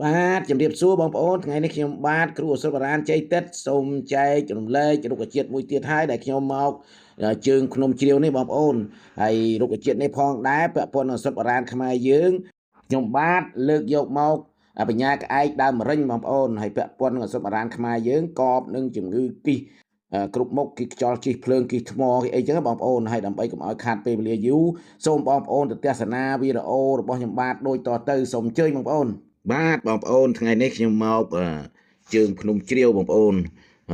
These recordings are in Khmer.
បាទជំរាបសួរបងប្អូនថ្ងៃនេះខ្ញុំបាទគ្រូអសុបរានជ័យតិតសូមចែករំលែករុក្ខជាតិមួយទៀតហើយដែលខ្ញុំមកជើងភ្នំជ្រាវនេះបងប្អូនហើយរុក្ខជាតិនេះផងដែរពាក់ព័ន្ធនឹងអសុបរានខ្មែរយើងខ្ញុំបាទលើកយកមកបញ្ញាក្អែកដើមម្រិញបងប្អូនហើយពាក់ព័ន្ធនឹងអសុបរានខ្មែរយើងកបនឹងជំងឺគិសគ្រប់មុខគិសខ្យល់គិសភ្លើងគិសថ្មគិសអីចឹងបងប្អូនហើយដើម្បីកុំឲ្យខាតពេលវេលាយូរសូមបងប្អូនទៅទស្សនាវីដេអូរបស់ខ្ញុំបាទដូចតទៅសូមអញ្ជើញបងប្អូនបាទបងប្អូនថ្ងៃនេះខ្ញុំមកជើងភ្នំជ្រាវបងប្អូន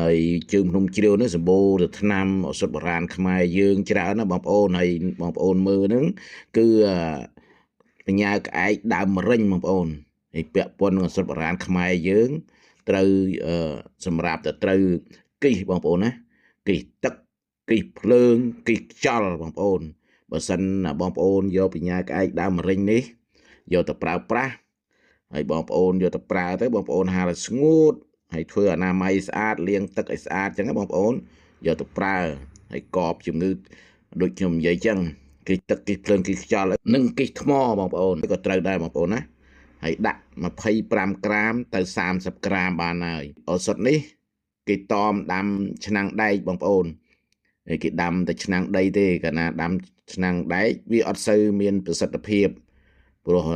ហើយជើងភ្នំជ្រាវនេះសម្បូរទៅថ្នាំឱសថបុរាណខ្មែរយើងច្រើនណាបងប្អូនហើយបងប្អូនមើលហ្នឹងគឺបញ្ញាក្អែកដើមម្រិញបងប្អូនហើយពាក់ព័ន្ធនឹងឱសថបុរាណខ្មែរយើងត្រូវសម្រាប់ទៅត្រូវគិសបងប្អូនណាគិសទឹកគិសភ្លើងគិសខ្យល់បងប្អូនបើសិនបងប្អូនយកបញ្ញាក្អែកដើមម្រិញនេះយកទៅប្រើប្រាស់ហើយបងប្អូនយកទៅប្រើទៅបងប្អូនហាលឲ្យស្ងួតហើយធ្វើអនាម័យស្អាតលាងទឹកឲ្យស្អាតចឹងណាបងប្អូនយកទៅប្រើហើយកបជំងឺដូចខ្ញុំនិយាយចឹងគិសទឹកគិសភ្លើងគិសខ្យល់និងគិសថ្មបងប្អូនក៏ត្រូវដែរបងប្អូនណាហើយដាក់25ក្រាមទៅ30ក្រាមបានហើយឱសថនេះគេតមដាំឆ្នាំងដែកបងប្អូនហើយគេដាំតែឆ្នាំងដីទេកាលណាដាំឆ្នាំងដែកវាអត់សូវមានប្រសិទ្ធភាពព្រោះ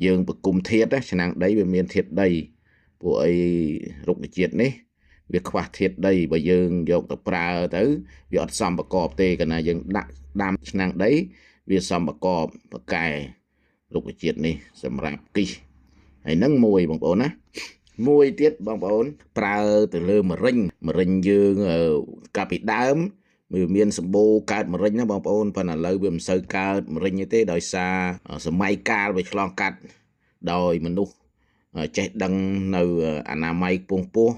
យើងប្រគុំធាតុឆ្នាំងដីវាមានធាតុដីពួកអីរុក្ខជាតិនេះវាខ្វះធាតុដីបើយើងយកទៅប្រើទៅវាអត់សមប្រកបទេកាលណាយើងដាក់ដាំឆ្នាំងដីវាសមប្រកបប្រកែរុក្ខជាតិនេះសម្រាប់គិសហើយនឹងមួយបងប្អូនណាមួយទៀតបងប្អូនប្រើទៅលើម្រិញយើងកាលពីដើមវាមានសម្បូរកើតម្រិញណាបងប្អូនប៉ុន្តែឥឡូវវាមិនសូវកើតម្រិញទេដោយសារសម័យកាលវាឆ្លងកាត់ដោយមនុស្សចេះដឹងនៅអនាម័យខ្ពង់ខ្ពស់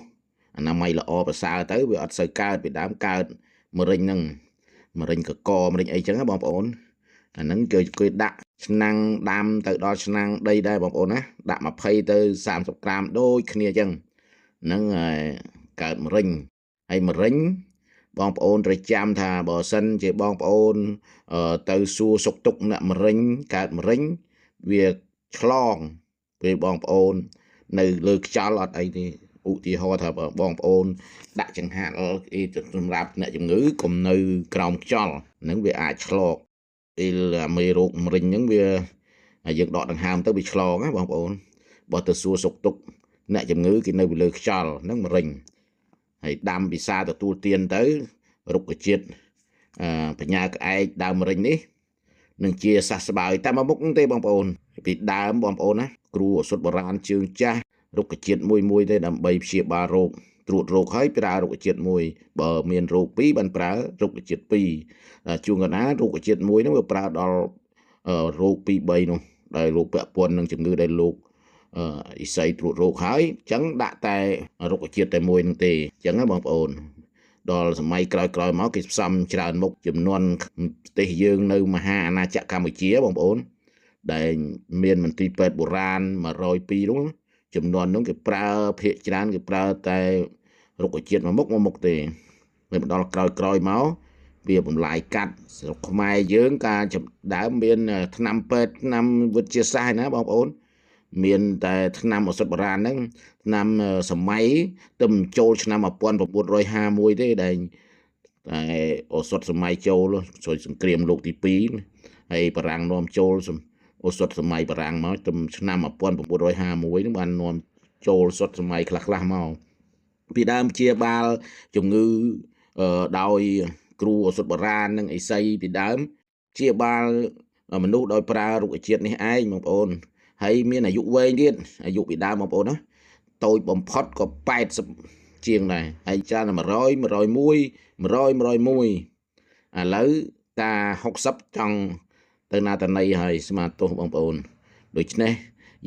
អនាម័យល្អប្រសើរទៅវាអត់សូវកើតពីដើមកើតម្រិញហ្នឹងម្រិញកកម្រិញអីចឹងណាបងប្អូនអាហ្នឹងគេដាក់ឆ្នាំងដាំទៅដល់ឆ្នាំងដីដែរបងប្អូនណាដាក់20ទៅ30ក្រាមដូចគ្នាចឹងហ្នឹងកើតម្រិញហើយម្រិញបងប្អូនត្រូវចាំថាបើសិនជាបងប្អូនទៅសួរសុខទុក្ខអ្នកម្រិញកើតម្រិញវាឆ្លងពេលបងប្អូននៅលើខ្យល់អត់អីទេឧទាហរណ៍ថាបងប្អូនដាក់ចង្ហាន់សម្រាប់អ្នកជំងឺកុំនៅក្រោមខ្យល់ហ្នឹងវាអាចឆ្លងពេលមេរោគម្រិញហ្នឹងវាយើងដកដង្ហើមទៅវាឆ្លងណាបងប្អូនបើទៅសួរសុខទុក្ខអ្នកជំងឺគេនៅលើខ្យល់ហ្នឹងម្រិញហើយដាំពិសាទទួលទានទៅរុក្ខជាតិបញ្ញាក្អែកដើមម្រិញនេះនឹងជាសះស្បើយតែមកមុខទេបងប្អូនពីដើមបងប្អូនណាគ្រូឱសថបុរាណជើងចាស់រុក្ខជាតិមួយទេដើម្បីព្យាបាលរោគត្រួតរោគហើយប្រើរុក្ខជាតិមួយបើមានរោគ2បានប្រើរុក្ខជាតិ2ជួនកាលណារុក្ខជាតិមួយហ្នឹងវាប្រើដល់រោគ2 3នោះដែលរោគពាក់ព័ន្ធនឹងជំងឺដែលលោកឥសីត្រួតរោគហើយអញ្ចឹងដាក់តែរុក្ខជាតិតែមួយនឹងទេអញ្ចឹងណាបងប្អូនដល់សម័យក្រោយៗមកគេផ្សំច្រើនមុខចំនួនប្រទេសយើងនៅមហាអាណាចក្រកម្ពុជាបងប្អូនដែលមានមន្ទីរពេទ្យបុរាណ102នោះចំនួននោះគេប្រើភាគច្រើនគេប្រើតែរុក្ខជាតិមួយមុខទេពេលមកដល់ក្រោយមកវាបំលាយកាត់ស្រុកខ្មែរយើងការដើមមានថ្នាំពេទ្យថ្នាំវិទ្យាសាស្ត្រណាបងប្អូនមានតែថ្នាំឱសថបុរាណហ្នឹងថ្នាំសម័យទៅចូលឆ្នាំ1951ទេដែលតែឱសថសម័យចូលជួយសង្គ្រាមលោកទី2ហើយបារាំងនាំចូលឱសថសម័យបារាំងមកទៅឆ្នាំ1951ហ្នឹងបាននាំចូលឱសថសម័យខ្លះមកពីដើមជាបាលជំងឺដោយគ្រូឱសថបុរាណនិងឥសីពីដើមជាបាលមនុស្សដោយប្រើរុក្ខជាតិនេះឯងបងប្អូនហើយមានអាយុវែងទៀតអាយុពីដើមបងប្អូនណាតូចបំផុតក៏80ជាងដែរហើយច្រើន100 101 100 101ឥឡូវតា60ចង់ទៅណាតណីហើយស្មាទោសបងប្អូនដូច្នេះ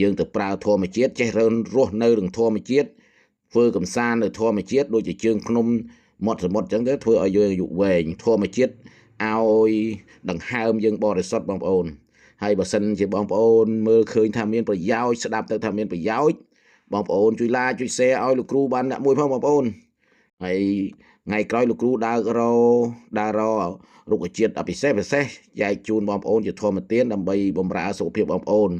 យើងទៅប្រើធម្មជាតិចេះរស់នៅនឹងធម្មជាតិធ្វើកំសាន្តនៅធម្មជាតិដូចជាជើងភ្នំមាត់សមុទ្រអញ្ចឹងទៅធ្វើឲ្យយើងអាយុវែងធម្មជាតិឲ្យដង្ហើមយើងបរិសុទ្ធបងប្អូនហើយបើសិនជាបងប្អូនមើលឃើញថាមានប្រយោជន៍ស្ដាប់ទៅថាមានប្រយោជន៍បងប្អូនជួយ like ជួយ share ឲ្យលោកគ្រូបានអ្នកមួយផងបងប្អូនហើយថ្ងៃក្រោយលោកគ្រូដើររុក្ខជាតិពិសេសចែកជូនបងប្អូនជាធម្មទានដើម្បីបម្រើសុខភាពបងប្អូន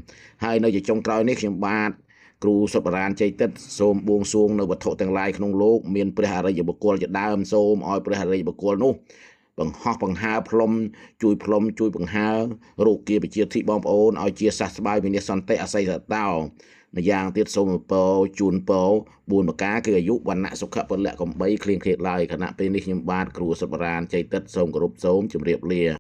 ហើយនៅជាចុងក្រោយនេះខ្ញុំបាទ គ្រូសុទ្ធបរានជ័យទឹកសូមបួងសួងនៅវត្ថុទាំងឡាយក្នុងលោកមានព្រះអរិយបុគ្គលជាដើមសូមឲ្យព្រះអរិយបុគ្គលនោះបង្ហោះបង្ហើរផ្លុំជួយបង្ហើររោគគាបជាធិបងប្អូនឲ្យជាសះស្បើយវិនិច្ឆ័យសន្តិអស័យសតោម្យ៉ាងទៀតសូមពរជូនពរ4ប្រការគឺអាយុវណ្ណៈសុខៈពលៈកំបីគ្លៀងគ្លាតឡើយខណៈពេលនេះខ្ញុំបាទគ្រូសុទ្ធបរានជ័យទឹកសូមគោរពសូមជម្រាបលា